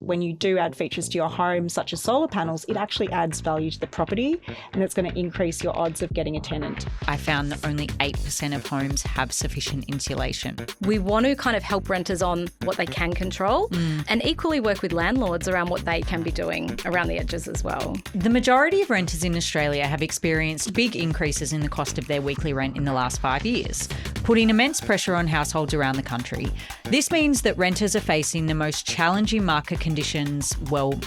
When you do add features to your home, such as solar panels, it actually adds value to the property and it's going to increase your odds of getting a tenant. I found that only 8% of homes have sufficient insulation. We want to kind of help renters on what they can control and equally work with landlords around what they can be doing around the edges as well. The majority of renters in Australia have experienced big increases in the cost of their weekly rent in the last 5 years, putting immense pressure on households around the country. This means that renters are facing the most challenging market conditions,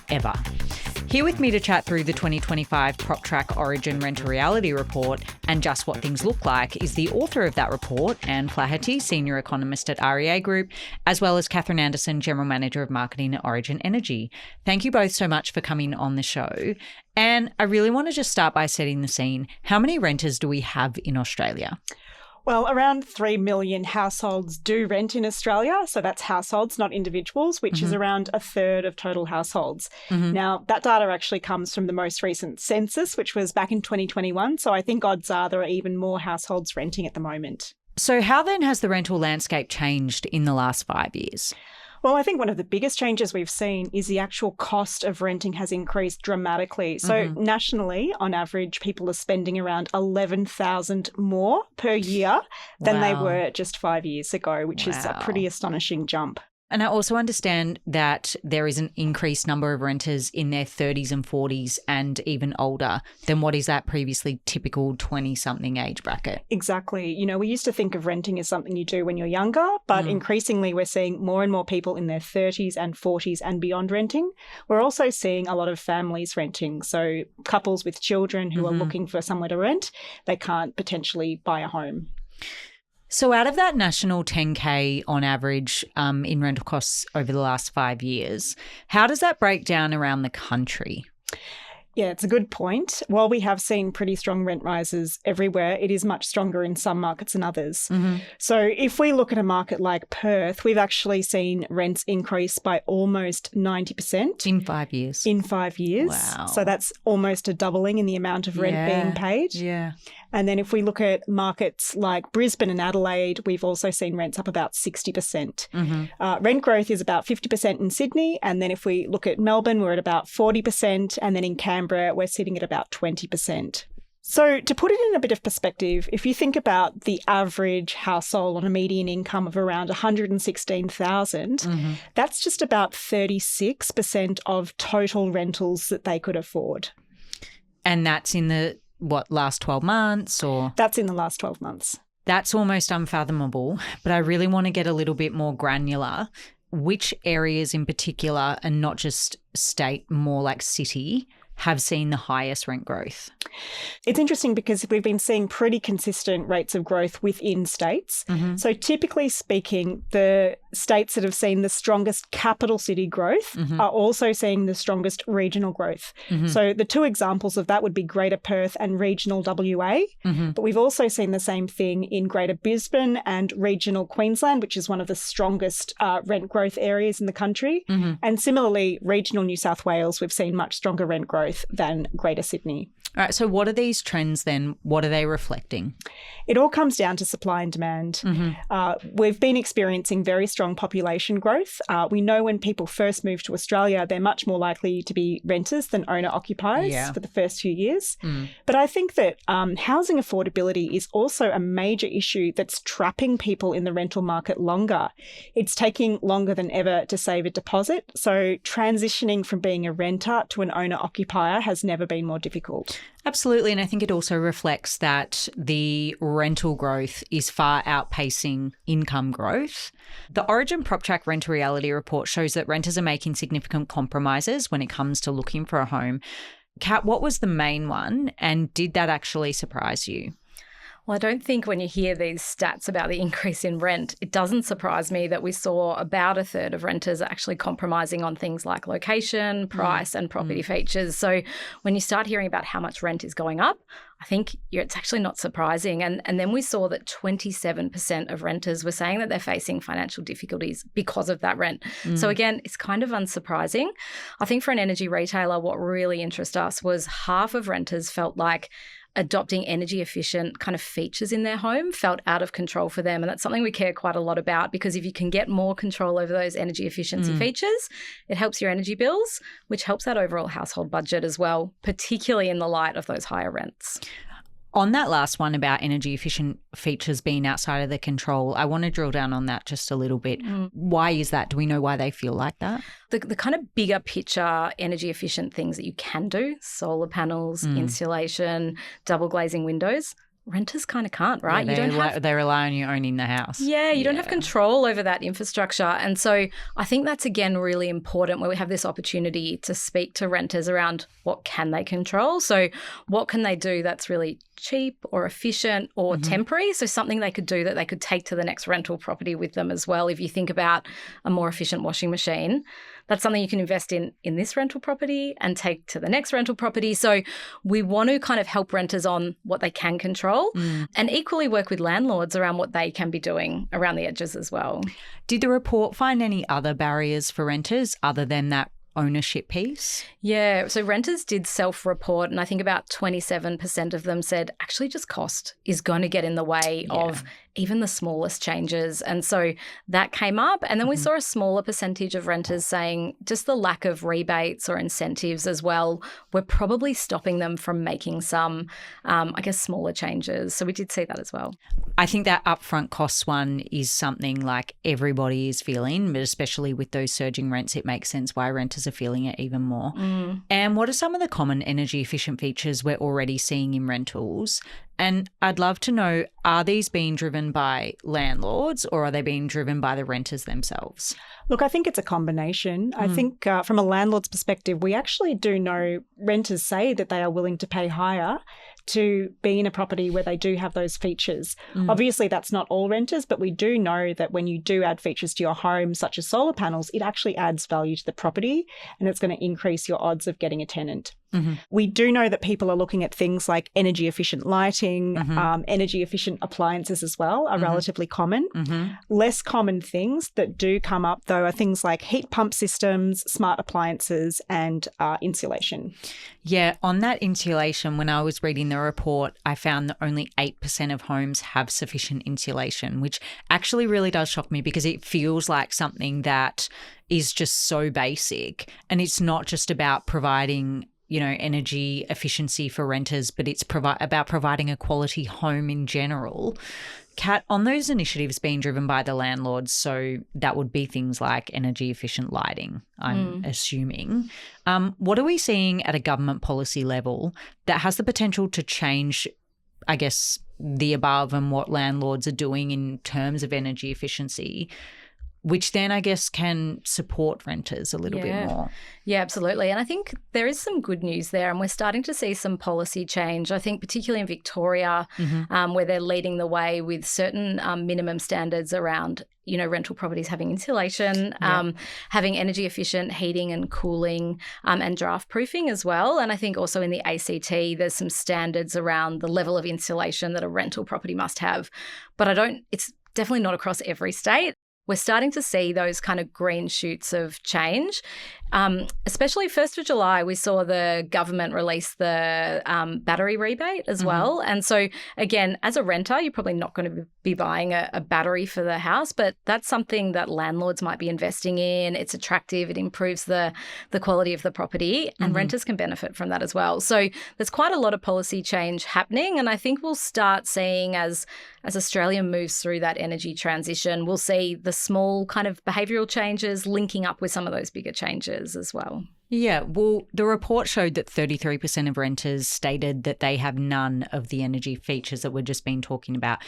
ever. Here with me to chat through the 2025 PropTrack Origin Rental Reality Report and just what things look like is the author of that report, Anne Flaherty, Senior Economist at REA Group, as well as Catherine Anderson, General Manager of Marketing at Origin Energy. Thank you both so much for coming on the show. And I really want to just start by setting the scene. How many renters do we have in Australia? Well, around 3 million households do rent in Australia. So that's households, not individuals, which is around a third of total households. Now, that data actually comes from the most recent census, which was back in 2021. So I think odds are there are even more households renting at the moment. So how then has the rental landscape changed in the last 5 years? Well, I think one of the biggest changes we've seen is the actual cost of renting has increased dramatically. So nationally, on average, people are spending around $11,000 more per year than they were just 5 years ago, which is a pretty astonishing jump. And I also understand that there is an increased number of renters in their 30s and 40s and even older than what is that previously typical 20-something age bracket. Exactly. You know, we used to think of renting as something you do when you're younger, but increasingly we're seeing more and more people in their 30s and 40s and beyond renting. We're also seeing a lot of families renting. So couples with children who are looking for somewhere to rent, they can't potentially buy a home. So out of that national 10K on average in rental costs over the last 5 years, how does that break down around the country? Yeah, it's a good point. While we have seen pretty strong rent rises everywhere, it is much stronger in some markets than others. So if we look at a market like Perth, we've actually seen rents increase by almost 90%. In 5 years? In 5 years. Wow. So that's almost a doubling in the amount of rent being paid. Yeah. And then if we look at markets like Brisbane and Adelaide, we've also seen rents up about 60%. Rent growth is about 50% in Sydney. And then if we look at Melbourne, we're at about 40%. And then in Canberra, we're sitting at about 20%. So to put it in a bit of perspective, if you think about the average household on a median income of around $116,000, that's just about 36% of total rentals that they could afford. And that's in the last 12 months or? That's in the last 12 months. That's almost unfathomable, but I really want to get a little bit more granular. Which areas in particular, and not just state, more like city, have seen the highest rent growth? It's interesting because we've been seeing pretty consistent rates of growth within states. So typically speaking, the states that have seen the strongest capital city growth are also seeing the strongest regional growth. So the two examples of that would be Greater Perth and regional WA. But we've also seen the same thing in Greater Brisbane and regional Queensland, which is one of the strongest rent growth areas in the country. And similarly, regional New South Wales, we've seen much stronger rent growth than Greater Sydney. All right, so what are these trends then? What are they reflecting? It all comes down to supply and demand. We've been experiencing very strong population growth. We know when people first move to Australia, they're much more likely to be renters than owner-occupiers for the first few years. But I think that housing affordability is also a major issue that's trapping people in the rental market longer. It's taking longer than ever to save a deposit. So transitioning from being a renter to an owner-occupier has never been more difficult. Absolutely. And I think it also reflects that the rental growth is far outpacing income growth. The Origin PropTrack Rental Reality Report shows that renters are making significant compromises when it comes to looking for a home. Kat, what was the main one, and did that actually surprise you? Well, I don't think when you hear these stats about the increase in rent, it doesn't surprise me that we saw about a third of renters actually compromising on things like location, price and property features. So when you start hearing about how much rent is going up, I think it's actually not surprising. And then we saw that 27% of renters were saying that they're facing financial difficulties because of that rent. So again, it's kind of unsurprising. I think for an energy retailer, what really interested us was half of renters felt like adopting energy efficient kind of features in their home felt out of control for them. And that's something we care quite a lot about, because if you can get more control over those energy efficiency features, it helps your energy bills, which helps that overall household budget as well, particularly in the light of those higher rents. On that last one about energy efficient features being outside of their control, I want to drill down on that just a little bit. Why is that? Do we know why they feel like that? The kind of bigger picture energy efficient things that you can do, solar panels, insulation, double glazing windows, renters kind of can't, right? Yeah, they rely on you owning the house. Yeah, you don't have control over that infrastructure. And so I think that's, again, really important, where we have this opportunity to speak to renters around what can they control. So what can they do that's really cheap or efficient or temporary? So something they could do that they could take to the next rental property with them as well. If you think about a more efficient washing machine, that's something you can invest in this rental property and take to the next rental property. So we want to kind of help renters on what they can control and equally work with landlords around what they can be doing around the edges as well. Did the report find any other barriers for renters other than that ownership piece? Yeah, so renters did self-report, and I think about 27% of them said actually just cost is going to get in the way of even the smallest changes. And so that came up. And then we saw a smaller percentage of renters saying just the lack of rebates or incentives as well were probably stopping them from making some, smaller changes. So we did see that as well. I think that upfront costs one is something like everybody is feeling, but especially with those surging rents, it makes sense why renters are feeling it even more. And what are some of the common energy efficient features we're already seeing in rentals? And I'd love to know, are these being driven by landlords or are they being driven by the renters themselves? Look, I think it's a combination. I think from a landlord's perspective, we actually do know renters say that they are willing to pay higher to be in a property where they do have those features. Obviously, that's not all renters, but we do know that when you do add features to your home, such as solar panels, it actually adds value to the property and it's going to increase your odds of getting a tenant. We do know that people are looking at things like energy efficient lighting, energy efficient appliances as well are relatively common. Less common things that do come up though are things like heat pump systems, smart appliances and insulation. Yeah, on that insulation, when I was reading the report, I found that only 8% of homes have sufficient insulation, which actually really does shock me because it feels like something that is just so basic. And it's not just about providing energy efficiency for renters, but it's about providing a quality home in general. Kat, on those initiatives being driven by the landlords, so that would be things like energy efficient lighting, I'm assuming. What are we seeing at a government policy level that has the potential to change, I guess, the above and what landlords are doing in terms of energy efficiency, which then I guess can support renters a little bit more? Yeah, absolutely. And I think there is some good news there, and we're starting to see some policy change. I think particularly in Victoria, where they're leading the way with certain minimum standards around, rental properties having insulation, having energy efficient heating and cooling and draft proofing as well. And I think also in the ACT, there's some standards around the level of insulation that a rental property must have. But it's definitely not across every state. We're starting to see those kind of green shoots of change. Especially 1st of July, we saw the government release the battery rebate as well. And so, again, as a renter, you're probably not going to be buying a battery for the house, but that's something that landlords might be investing in. It's attractive. It improves the quality of the property, and renters can benefit from that as well. So there's quite a lot of policy change happening, and I think we'll start seeing as Australia moves through that energy transition, we'll see the small kind of behavioural changes linking up with some of those bigger changes as well. Yeah, well, the report showed that 33% of renters stated that they have none of the energy features that we've just been talking about,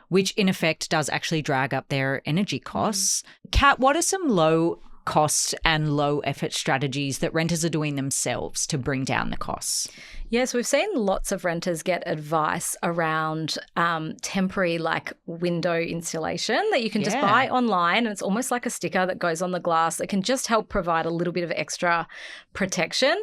which in effect does actually drag up their energy costs. Kat, what are some low cost and low effort strategies that renters are doing themselves to bring down the costs? Yes, we've seen lots of renters get advice around temporary window insulation that you can just buy online, and it's almost like a sticker that goes on the glass that can just help provide a little bit of extra protection.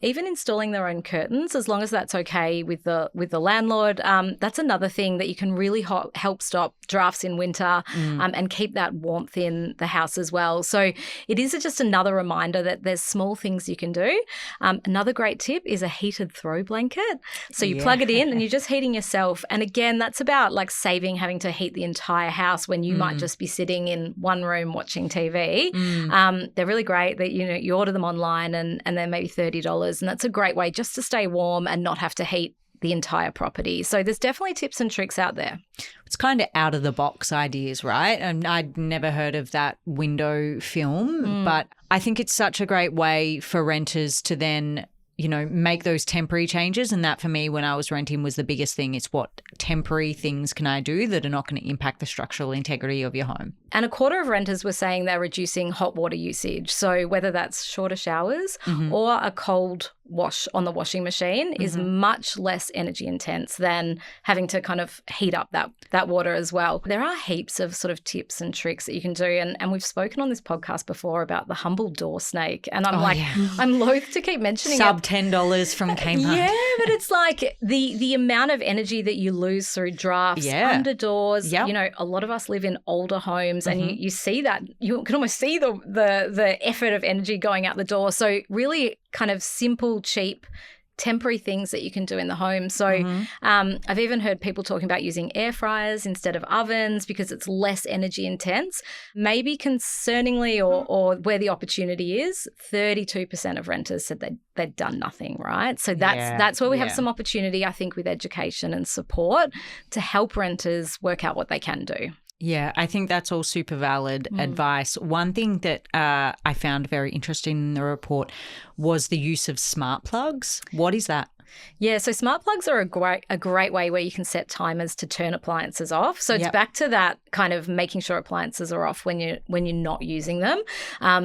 Even installing their own curtains, as long as that's okay with the landlord. That's another thing that you can really help stop drafts in winter and keep that warmth in the house as well. So it is just another reminder that there's small things you can do. Another great tip is a heated throw blanket. So you plug it in and you're just heating yourself. And again, that's about like saving having to heat the entire house when you might just be sitting in one room watching TV. They're really great that, you order them online and they're maybe $30. And that's a great way just to stay warm and not have to heat the entire property. So there's definitely tips and tricks out there. It's kind of out of the box ideas, right? And I'd never heard of that window film, but I think it's such a great way for renters to then, make those temporary changes. And that for me, when I was renting, was the biggest thing. It's what temporary things can I do that are not going to impact the structural integrity of your home. And a quarter of renters were saying they're reducing hot water usage. So whether that's shorter showers or a cold wash on the washing machine is much less energy intense than having to kind of heat up that water as well. There are heaps of sort of tips and tricks that you can do. And we've spoken on this podcast before about the humble door snake. And I'm I'm loath to keep mentioning Sub $10 from Kmart. Yeah, but it's like the amount of energy that you lose through drafts, under doors. Yep. A lot of us live in older homes and you see that. You can almost see the effort of energy going out the door. So really kind of simple, cheap, temporary things that you can do in the home. So I've even heard people talking about using air fryers instead of ovens because it's less energy intense. Maybe concerningly or where the opportunity is, 32% of renters said they'd done nothing, right? So that's where we have some opportunity, I think, with education and support to help renters work out what they can do. Yeah, I think that's all super valid advice. One thing that I found very interesting in the report was the use of smart plugs. What is that? Yeah, so smart plugs are a great way where you can set timers to turn appliances off. So it's back to that kind of making sure appliances are off when you're not using them.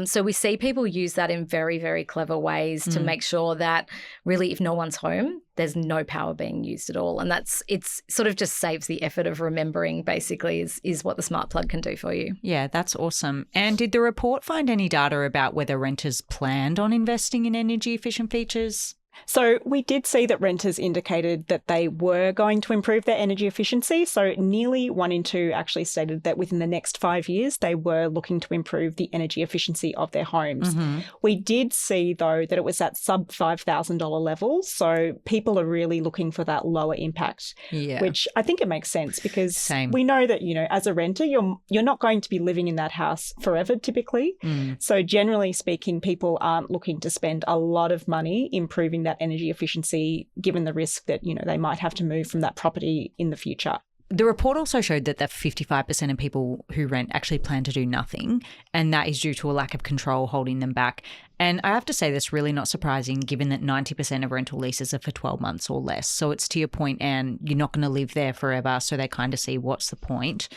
So we see people use that in very, very clever ways to make sure that really if no one's home, there's no power being used at all. And it's sort of just saves the effort of remembering basically is what the smart plug can do for you. Yeah, that's awesome. And did the report find any data about whether renters planned on investing in energy efficient features? So we did see that renters indicated that they were going to improve their energy efficiency. So nearly 1 in 2 actually stated that within the next 5 years, they were looking to improve the energy efficiency of their homes. We did see, though, that it was at sub $5,000 levels. So people are really looking for that lower impact, which I think it makes sense because we know that, as a renter, you're not going to be living in that house forever typically. So generally speaking, people aren't looking to spend a lot of money improving that energy efficiency, given the risk that, they might have to move from that property in the future. The report also showed that 55% of people who rent actually plan to do nothing, and that is due to a lack of control holding them back. And I have to say that's really not surprising given that 90% of rental leases are for 12 months or less. So it's to your point, Anne, you're not going to live there forever, so they kind of see what's the point.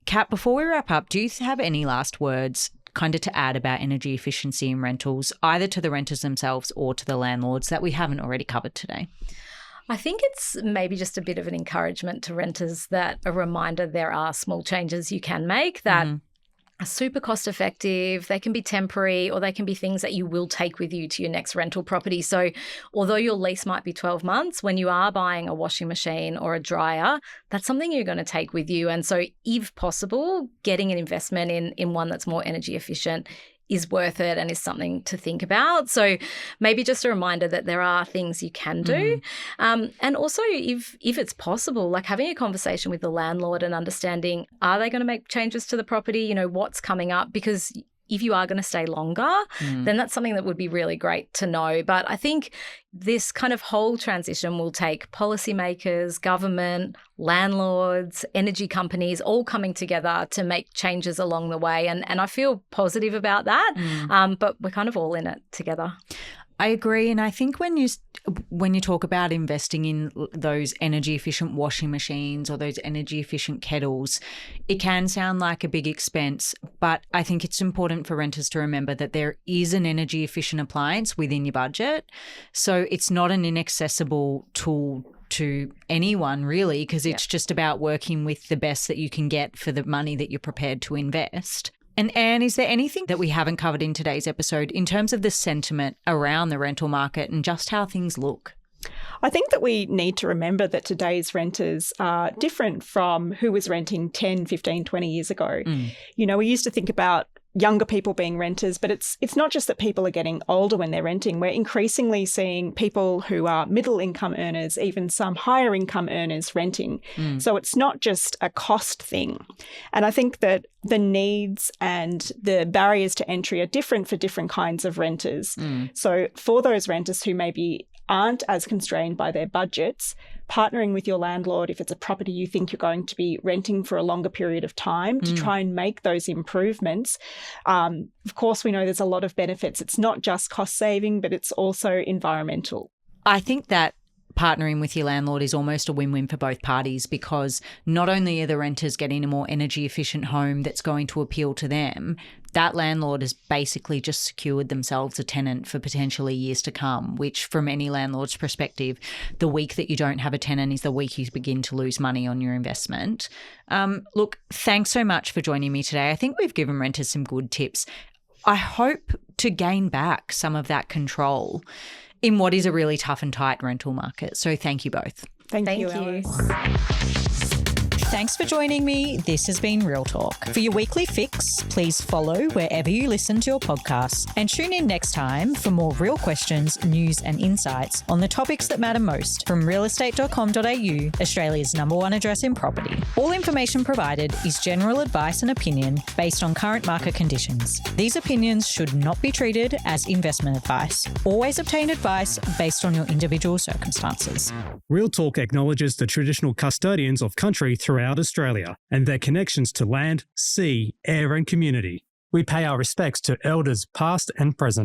Kat, before we wrap up, do you have any last words kind of to add about energy efficiency in rentals, either to the renters themselves or to the landlords that we haven't already covered today? I think it's maybe just a bit of an encouragement to renters, that a reminder there are small changes you can make that are super cost effective. They can be temporary or they can be things that you will take with you to your next rental property. So although your lease might be 12 months, when you are buying a washing machine or a dryer, that's something you're going to take with you. And so if possible, getting an investment in one that's more energy efficient is worth it and is something to think about. So maybe just a reminder that there are things you can do. And also if it's possible, like having a conversation with the landlord and understanding, are they going to make changes to the property? What's coming up? Because if you are going to stay longer, then that's something that would be really great to know. But I think this kind of whole transition will take policymakers, government, landlords, energy companies all coming together to make changes along the way. And I feel positive about that, but we're kind of all in it together. I agree. And I think when you talk about investing in those energy efficient washing machines or those energy efficient kettles, it can sound like a big expense, but I think it's important for renters to remember that there is an energy efficient appliance within your budget. So it's not an inaccessible tool to anyone really, because it's just about working with the best that you can get for the money that you're prepared to invest. And Anne, is there anything that we haven't covered in today's episode in terms of the sentiment around the rental market and just how things look? I think that we need to remember that today's renters are different from who was renting 10, 15, 20 years ago. We used to think about younger people being renters, but it's not just that people are getting older when they're renting. We're increasingly seeing people who are middle income earners, even some higher income earners renting. So it's not just a cost thing. And I think that the needs and the barriers to entry are different for different kinds of renters. So for those renters who maybe aren't as constrained by their budgets, partnering with your landlord, if it's a property you think you're going to be renting for a longer period of time, to try and make those improvements. Of course, we know there's a lot of benefits. It's not just cost saving, but it's also environmental. I think that partnering with your landlord is almost a win-win for both parties, because not only are the renters getting a more energy efficient home that's going to appeal to them, that landlord has basically just secured themselves a tenant for potentially years to come, which from any landlord's perspective, the week that you don't have a tenant is the week you begin to lose money on your investment. Look, thanks so much for joining me today. I think we've given renters some good tips. I hope to gain back some of that control in what is a really tough and tight rental market. So thank you both. Thank you, Alice. Thanks for joining me. This has been Real Talk. For your weekly fix, please follow wherever you listen to your podcasts, and tune in next time for more real questions, news and insights on the topics that matter most from realestate.com.au, Australia's #1 address in property. All information provided is general advice and opinion based on current market conditions. These opinions should not be treated as investment advice. Always obtain advice based on your individual circumstances. Real Talk acknowledges the traditional custodians of country throughout Australia and their connections to land, sea, air and community. We pay our respects to elders past and present.